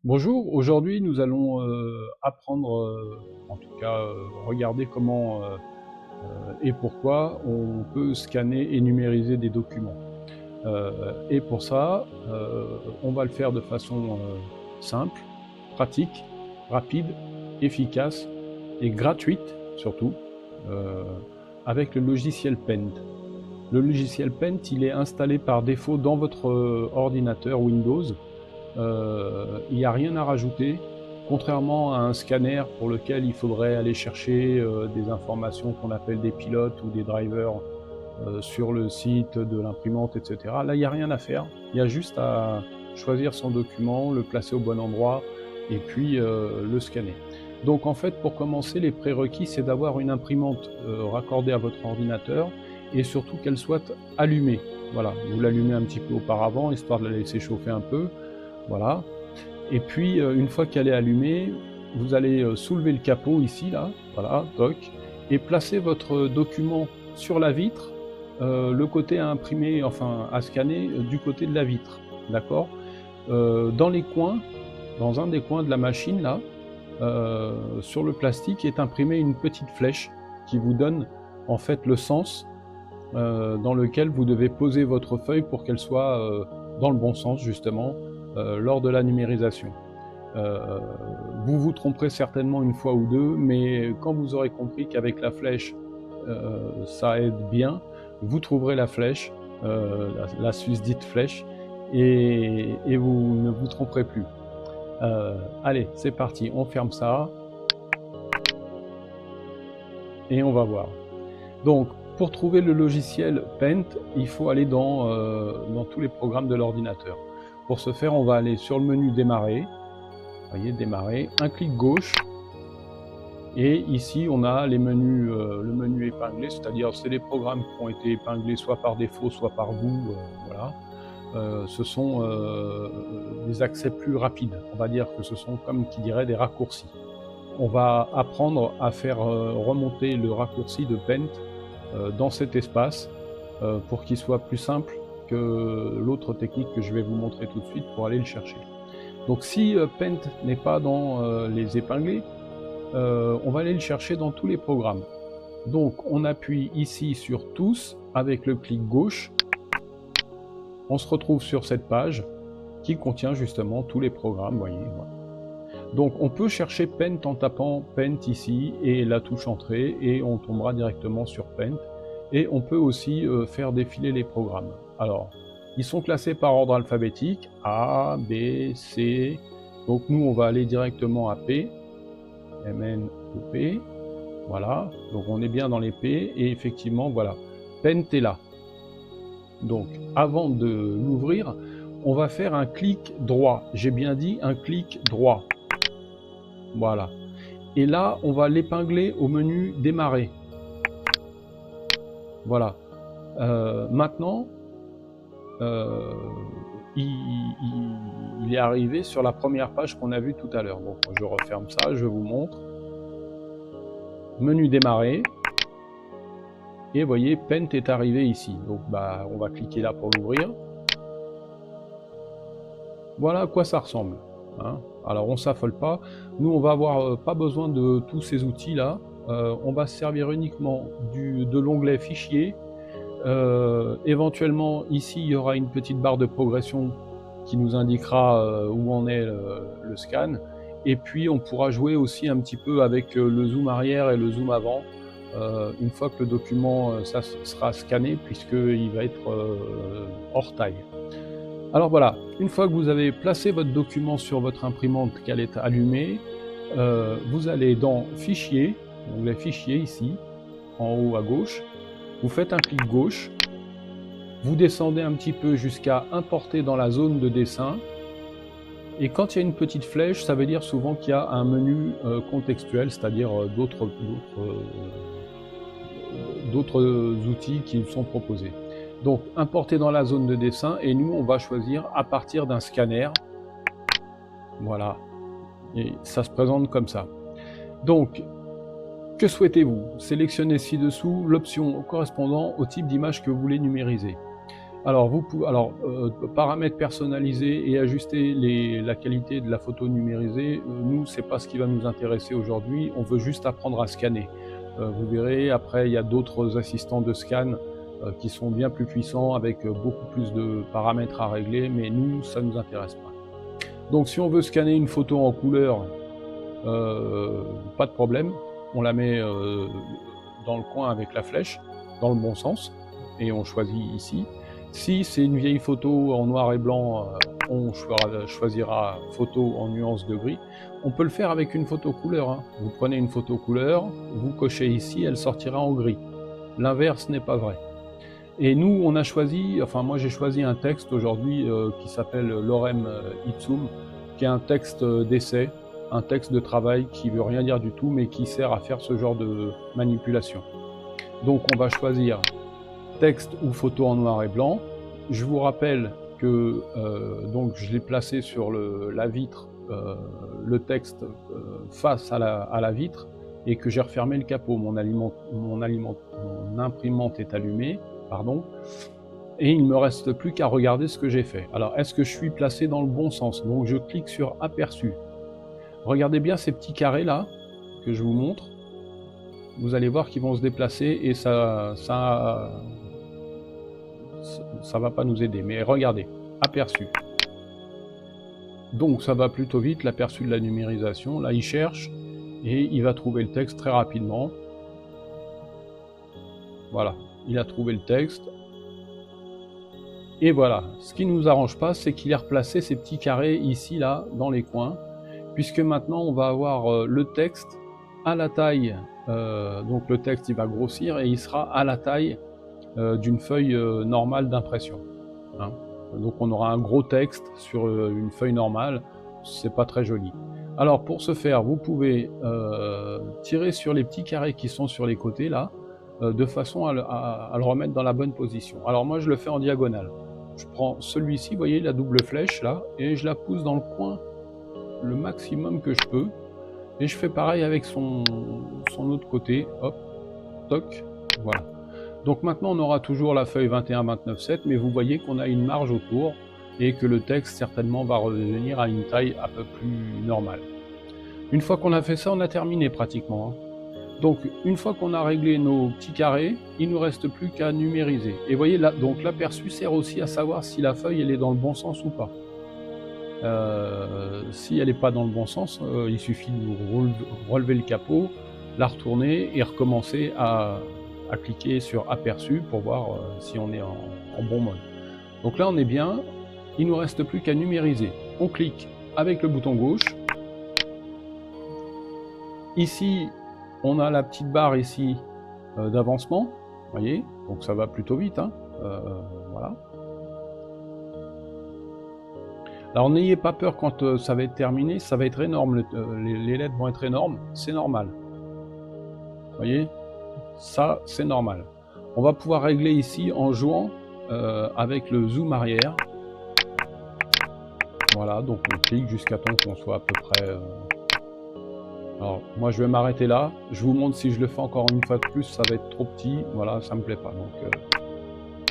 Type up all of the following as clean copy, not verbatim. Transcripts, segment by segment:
Bonjour, aujourd'hui nous allons apprendre, en tout cas regarder comment et pourquoi on peut scanner et numériser des documents. Et pour ça, on va le faire de façon simple, pratique, rapide, efficace et gratuite surtout, euh, avec le logiciel Paint. Le logiciel Paint, il est installé par défaut dans votre ordinateur Windows. Il n'y a rien à rajouter, contrairement à un scanner pour lequel il faudrait aller chercher des informations qu'on appelle des pilotes ou des drivers sur le site de l'imprimante, etc. Là, il n'y a rien à faire. Il y a juste à choisir son document, le placer au bon endroit et puis le scanner. Donc en fait, pour commencer, les prérequis, c'est d'avoir une imprimante raccordée à votre ordinateur et surtout qu'elle soit allumée. Voilà, vous l'allumez un petit peu auparavant, histoire de la laisser chauffer un peu. Voilà. Et puis, une fois qu'elle est allumée, vous allez soulever le capot ici, là, voilà, toc, et placer votre document sur la vitre, le côté à imprimer, enfin à scanner, du côté de la vitre, d'accord. Dans les coins, dans un des coins de la machine, là, sur le plastique est imprimée une petite flèche qui vous donne en fait le sens dans lequel vous devez poser votre feuille pour qu'elle soit dans le bon sens, justement, lors de la numérisation. Euh, vous vous tromperez certainement une fois ou deux, mais quand vous aurez compris qu'avec la flèche, ça aide bien, vous trouverez la flèche, la susdite flèche, et vous ne vous tromperez plus. Allez, c'est parti, on ferme ça, et on va voir. Donc, pour trouver le logiciel Paint, il faut aller dans tous les programmes de l'ordinateur. Pour ce faire, on va aller sur le menu Démarrer, vous voyez, Démarrer, un clic gauche, et ici on a les menus, le menu épinglé, c'est-à-dire c'est les programmes qui ont été épinglés soit par défaut, soit par vous, voilà. Ce sont des accès plus rapides, on va dire que ce sont comme qui dirait des raccourcis. On va apprendre à faire remonter le raccourci de Paint dans cet espace pour qu'il soit plus simple que l'autre technique que je vais vous montrer tout de suite pour aller le chercher. Donc si Paint n'est pas dans les épinglés, on va aller le chercher dans tous les programmes. Donc on appuie ici sur tous avec le clic gauche. On se retrouve sur cette page qui contient justement tous les programmes, voyez. Voilà. Donc on peut chercher Paint en tapant Paint ici et la touche Entrée et on tombera directement sur Paint. Et on peut aussi faire défiler les programmes. Alors, ils sont classés par ordre alphabétique, A, B, C. Donc nous, on va aller directement à P, M, N, O, P. Voilà, donc on est bien dans les P, et effectivement, voilà, Paint est là. Donc, avant de l'ouvrir, on va faire un clic droit. J'ai bien dit un clic droit. Voilà. Et là, on va l'épingler au menu Démarrer. Voilà. Maintenant, euh, il est arrivé sur la première page qu'on a vue tout à l'heure. Donc, je referme ça, je vous montre. Menu Démarrer. Et vous voyez, Paint est arrivé ici. Donc, on va cliquer là pour l'ouvrir. Voilà à quoi ça ressemble. Hein. Alors, on ne s'affole pas. Nous, on va avoir pas besoin de tous ces outils-là. On va se servir uniquement de l'onglet Fichier. Éventuellement, ici, il y aura une petite barre de progression qui nous indiquera où en est le scan. Et puis, on pourra jouer aussi un petit peu avec le zoom arrière et le zoom avant, une fois que le document ça sera scanné, puisqu'il va être hors taille. Alors voilà, une fois que vous avez placé votre document sur votre imprimante, qu'elle est allumée, vous allez dans Fichier, l'onglet Fichier ici, en haut à gauche, vous faites un clic gauche, vous descendez un petit peu jusqu'à importer dans la zone de dessin, et quand il y a une petite flèche, ça veut dire souvent qu'il y a un menu contextuel, c'est-à-dire d'autres outils qui sont proposés. Donc importer dans la zone de dessin, et nous on va choisir à partir d'un scanner. Voilà, et ça se présente comme ça. Donc, que souhaitez-vous? Sélectionnez ci-dessous l'option correspondant au type d'image que vous voulez numériser. Alors, paramètres personnalisés et ajuster la qualité de la photo numérisée, nous, c'est pas ce qui va nous intéresser aujourd'hui. On veut juste apprendre à scanner. Vous verrez, après, il y a d'autres assistants de scan qui sont bien plus puissants avec beaucoup plus de paramètres à régler, mais nous, ça nous intéresse pas. Donc, si on veut scanner une photo en couleur, pas de problème. On la met dans le coin avec la flèche, dans le bon sens, et on choisit ici. Si c'est une vieille photo en noir et blanc, on choisira photo en nuance de gris. On peut le faire avec une photo couleur, hein. Vous prenez une photo couleur, vous cochez ici, elle sortira en gris. L'inverse n'est pas vrai. Et nous, on a choisi, enfin moi j'ai choisi un texte aujourd'hui qui s'appelle Lorem Ipsum, qui est un texte d'essai, un texte de travail qui veut rien dire du tout, mais qui sert à faire ce genre de manipulation. Donc on va choisir texte ou photo en noir et blanc. Je vous rappelle que donc je l'ai placé sur la vitre, le texte face à la vitre, et que j'ai refermé le capot. Mon imprimante est allumée, pardon, et il ne me reste plus qu'à regarder ce que j'ai fait. Alors, est-ce que je suis placé dans le bon sens? Donc je clique sur aperçu. Regardez bien ces petits carrés là que je vous montre. Vous allez voir qu'ils vont se déplacer et ça va pas nous aider. Mais regardez, aperçu. Donc ça va plutôt vite, l'aperçu de la numérisation. Là, il cherche et il va trouver le texte très rapidement. Voilà, il a trouvé le texte. Et voilà, ce qui ne nous arrange pas, c'est qu'il a replacé ces petits carrés ici, là, dans les coins, puisque maintenant on va avoir le texte à la taille, donc le texte il va grossir et il sera à la taille d'une feuille normale d'impression, hein. Donc on aura un gros texte sur une feuille normale, c'est pas très joli. Alors pour ce faire, vous pouvez tirer sur les petits carrés qui sont sur les côtés là, de façon à le remettre dans la bonne position. Alors moi je le fais en diagonale. Je prends celui-ci, vous voyez la double flèche là, et je la pousse dans le coin le maximum que je peux. Et je fais pareil avec son autre côté, hop, toc, voilà. Donc maintenant on aura toujours la feuille 21-29-7, mais vous voyez qu'on a une marge autour et que le texte certainement va revenir à une taille un peu plus normale. Une fois qu'on a fait ça, on a terminé pratiquement, hein. Donc une fois qu'on a réglé nos petits carrés, il ne nous reste plus qu'à numériser. Et vous voyez là, donc l'aperçu sert aussi à savoir si la feuille elle est dans le bon sens ou pas. Si elle n'est pas dans le bon sens, il suffit de relever le capot, la retourner et recommencer à cliquer sur aperçu pour voir si on est en bon mode. Donc là on est bien, il ne nous reste plus qu'à numériser. On clique avec le bouton gauche. Ici, on a la petite barre ici d'avancement, vous voyez, donc ça va plutôt vite, hein, voilà. Alors n'ayez pas peur quand ça va être terminé, ça va être énorme, les lettres vont être énormes, c'est normal. Vous voyez, ça c'est normal. On va pouvoir régler ici en jouant avec le zoom arrière. Voilà, donc on clique jusqu'à temps qu'on soit à peu près... Alors, moi je vais m'arrêter là. Je vous montre si je le fais encore une fois de plus, ça va être trop petit. Voilà, ça me plaît pas. Donc,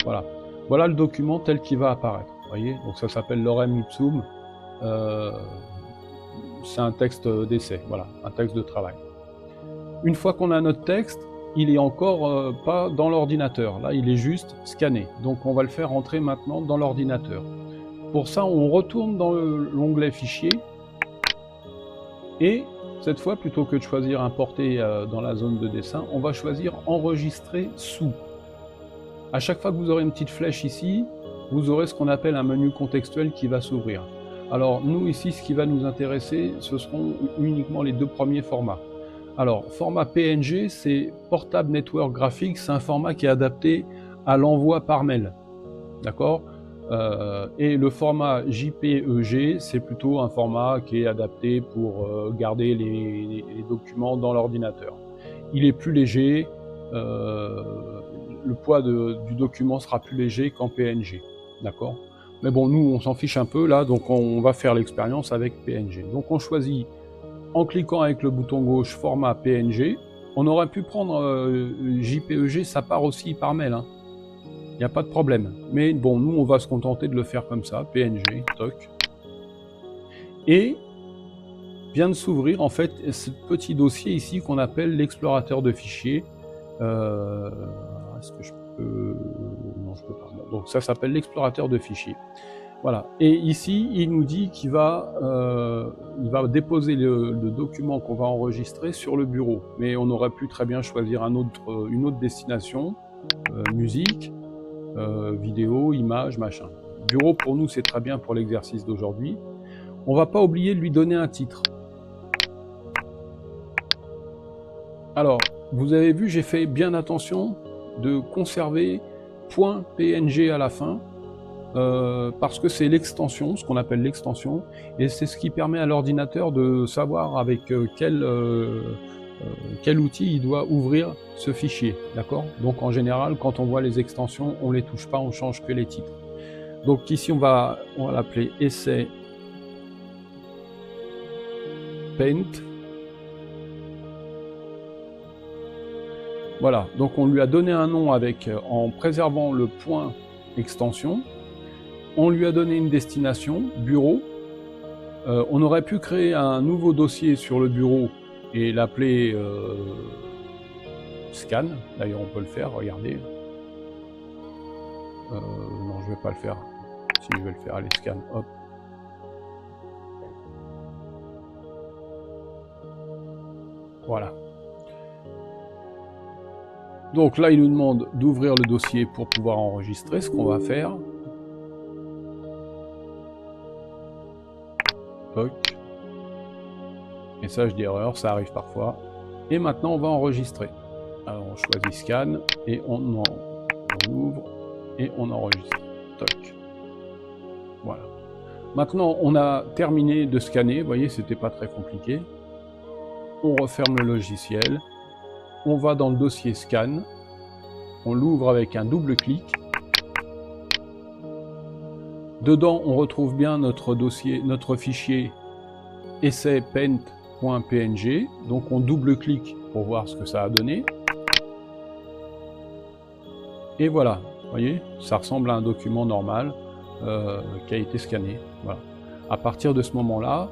voilà. Voilà le document tel qu'il va apparaître. Vous voyez, donc ça s'appelle Lorem Ipsum. C'est un texte d'essai. Voilà, un texte de travail. Une fois qu'on a notre texte, il est encore pas dans l'ordinateur. Là, il est juste scanné. Donc, on va le faire entrer maintenant dans l'ordinateur. Pour ça, on retourne dans l'onglet Fichier et cette fois, plutôt que de choisir Importer dans la zone de dessin, on va choisir Enregistrer sous. À chaque fois que vous aurez une petite flèche ici, vous aurez ce qu'on appelle un menu contextuel qui va s'ouvrir. Alors nous ici, ce qui va nous intéresser, ce seront uniquement les deux premiers formats. Alors, format PNG, c'est Portable Network Graphics, c'est un format qui est adapté à l'envoi par mail. D'accord ? Et le format JPEG, c'est plutôt un format qui est adapté pour garder les documents dans l'ordinateur. Il est plus léger, le poids du document sera plus léger qu'en PNG, d'accord? Mais bon, nous on s'en fiche un peu là, donc on va faire l'expérience avec PNG. Donc on choisit, en cliquant avec le bouton gauche, format PNG. On aurait pu prendre JPEG, ça part aussi par mail, hein. Il n'y a pas de problème. Mais bon, nous, on va se contenter de le faire comme ça, PNG, toc. Et vient de s'ouvrir, en fait, ce petit dossier ici qu'on appelle l'explorateur de fichiers. Est-ce que je peux... Non, je peux pas. Bon, donc ça s'appelle l'explorateur de fichiers. Voilà. Et ici, il nous dit qu'il va, déposer le document qu'on va enregistrer sur le bureau. Mais on aurait pu très bien choisir une autre destination, musique, vidéo, images, machin. Bureau, pour nous, c'est très bien pour l'exercice d'aujourd'hui. On va pas oublier de lui donner un titre. Alors, vous avez vu, j'ai fait bien attention de conserver .png à la fin, parce que c'est l'extension, ce qu'on appelle l'extension, et c'est ce qui permet à l'ordinateur de savoir avec quel outil il doit ouvrir ce fichier, d'accord? Donc en général, quand on voit les extensions, on les touche pas, on change que les titres. Donc ici, on va l'appeler essai paint. Voilà, donc on lui a donné un nom en préservant le point extension. On lui a donné une destination, bureau. On aurait pu créer un nouveau dossier sur le bureau et l'appeler scan. D'ailleurs, on peut le faire, regardez. Non, je vais pas le faire. Si, je vais le faire, allez, scan, hop. Voilà. Donc là, il nous demande d'ouvrir le dossier pour pouvoir enregistrer, ce qu'on va faire. Toc. Message d'erreur, ça arrive parfois. Et maintenant, on va enregistrer. Alors, on choisit scan et on ouvre et on enregistre. Toc. Voilà. Maintenant, on a terminé de scanner. Vous voyez, c'était pas très compliqué. On referme le logiciel. On va dans le dossier scan. On l'ouvre avec un double clic. Dedans, on retrouve bien notre dossier, notre fichier essai paint.png. Donc, on double-clique pour voir ce que ça a donné. Et voilà, vous voyez, ça ressemble à un document normal qui a été scanné. Voilà. À partir de ce moment-là,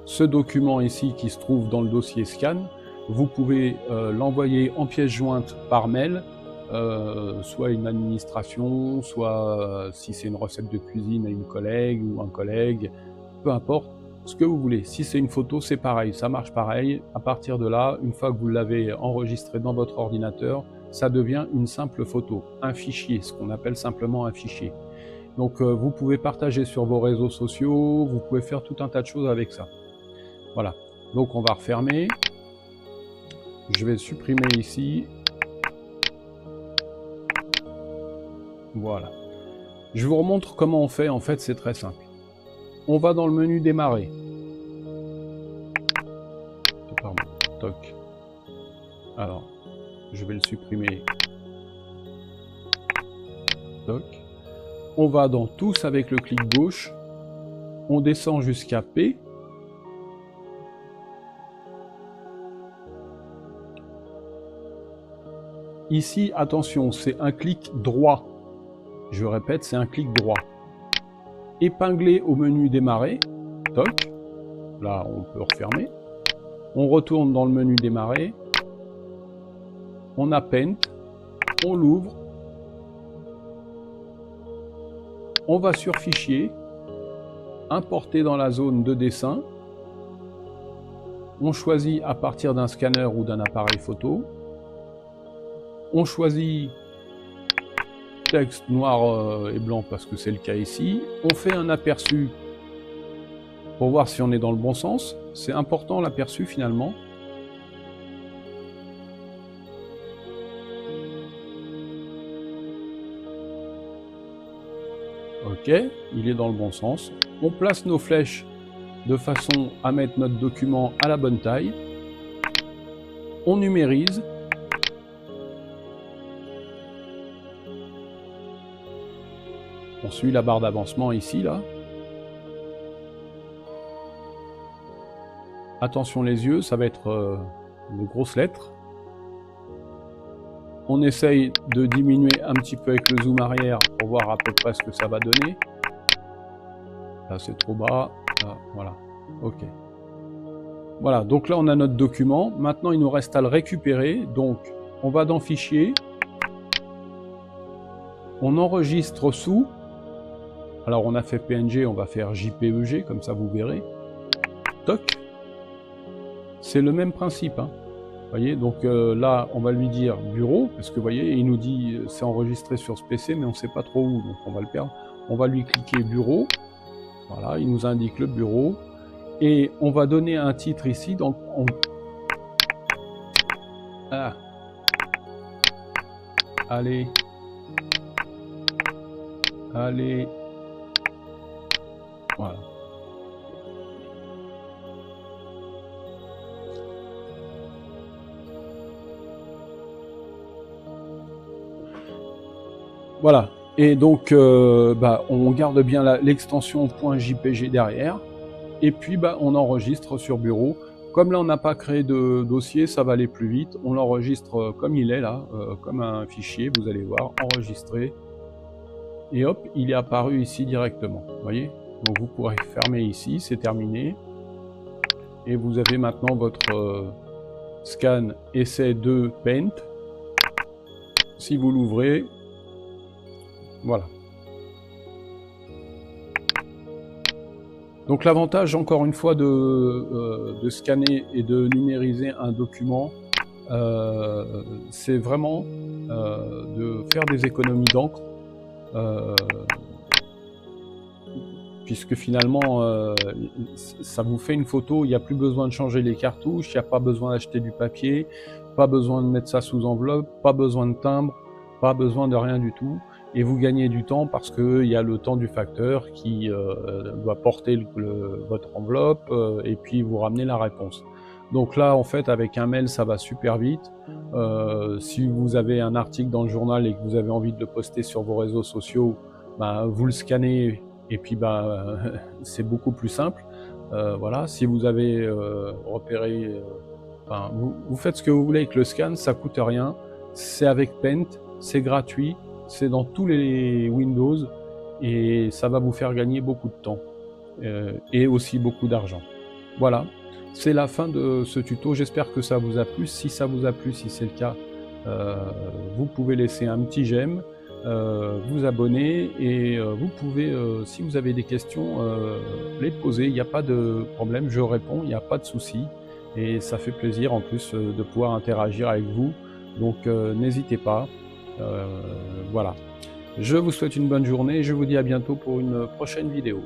ce document ici qui se trouve dans le dossier scan, vous pouvez l'envoyer en pièce jointe par mail, soit à une administration, soit si c'est une recette de cuisine à une collègue ou un collègue, peu importe, ce que vous voulez. Si c'est une photo, c'est pareil, ça marche pareil. À partir de là, une fois que vous l'avez enregistré dans votre ordinateur, ça devient une simple photo, un fichier, ce qu'on appelle simplement un fichier. Donc vous pouvez partager sur vos réseaux sociaux, vous pouvez faire tout un tas de choses avec ça. Voilà, donc on va refermer. Je vais supprimer ici. Voilà. Je vous remontre comment on fait, en fait c'est très simple. On va dans le menu démarrer. Pardon, toc. Alors, je vais le supprimer. Toc. On va dans tous avec le clic gauche. On descend jusqu'à P. Ici, attention, c'est un clic droit. Je répète, c'est un clic droit. Épingler au menu démarrer. Toc. Là, on peut refermer. On retourne dans le menu démarrer. On a Paint. On l'ouvre. On va sur Fichier. Importer dans la zone de dessin. On choisit à partir d'un scanner ou d'un appareil photo. On choisit texte noir et blanc parce que c'est le cas ici. On fait un aperçu pour voir si on est dans le bon sens. C'est important l'aperçu finalement. Ok, il est dans le bon sens. On place nos flèches de façon à mettre notre document à la bonne taille. On numérise. On suit la barre d'avancement ici, là. Attention les yeux, ça va être de grosses lettres. On essaye de diminuer un petit peu avec le zoom arrière pour voir à peu près ce que ça va donner. Là c'est trop bas, là, voilà, ok. Voilà, donc là on a notre document, maintenant il nous reste à le récupérer, donc on va dans Fichier, on enregistre sous, alors on a fait PNG, on va faire JPEG, comme ça vous verrez, toc, c'est le même principe, hein. Vous voyez, donc là on va lui dire bureau, parce que vous voyez, il nous dit c'est enregistré sur ce PC, mais on ne sait pas trop où, donc on va le perdre, on va lui cliquer bureau, voilà, il nous indique le bureau, et on va donner un titre ici, donc on... Ah. Allez. Allez. Voilà. Voilà. Et donc, on garde bien l'extension .jpg derrière. Et puis, on enregistre sur bureau. Comme là, on n'a pas créé de dossier, ça va aller plus vite. On l'enregistre comme il est là, comme un fichier. Vous allez voir, enregistrer. Et hop, il est apparu ici directement. Vous voyez? Donc, vous pourrez fermer ici, c'est terminé. Et vous avez maintenant votre scan essai 2 Paint. Si vous l'ouvrez, voilà. Donc l'avantage, encore une fois, de scanner et de numériser un document, c'est vraiment de faire des économies d'encre, puisque finalement, ça vous fait une photo, il n'y a plus besoin de changer les cartouches, il n'y a pas besoin d'acheter du papier, pas besoin de mettre ça sous enveloppe, pas besoin de timbre, pas besoin de rien du tout. Et vous gagnez du temps parce qu'il y a le temps du facteur qui doit porter votre enveloppe et puis vous ramener la réponse. Donc là, en fait, avec un mail, ça va super vite. Si vous avez un article dans le journal et que vous avez envie de le poster sur vos réseaux sociaux, vous le scannez et puis c'est beaucoup plus simple. Voilà, si vous avez repéré, vous faites ce que vous voulez avec le scan, ça coûte rien. C'est avec Paint, c'est gratuit. C'est dans tous les Windows et ça va vous faire gagner beaucoup de temps et aussi beaucoup d'argent. Voilà, c'est la fin de ce tuto. J'espère que ça vous a plu. Si ça vous a plu, si c'est le cas, vous pouvez laisser un petit j'aime, vous abonner et vous pouvez, si vous avez des questions, les poser. Il n'y a pas de problème, je réponds, il n'y a pas de souci et ça fait plaisir en plus de pouvoir interagir avec vous. Donc n'hésitez pas. Voilà. Je vous souhaite une bonne journée et je vous dis à bientôt pour une prochaine vidéo.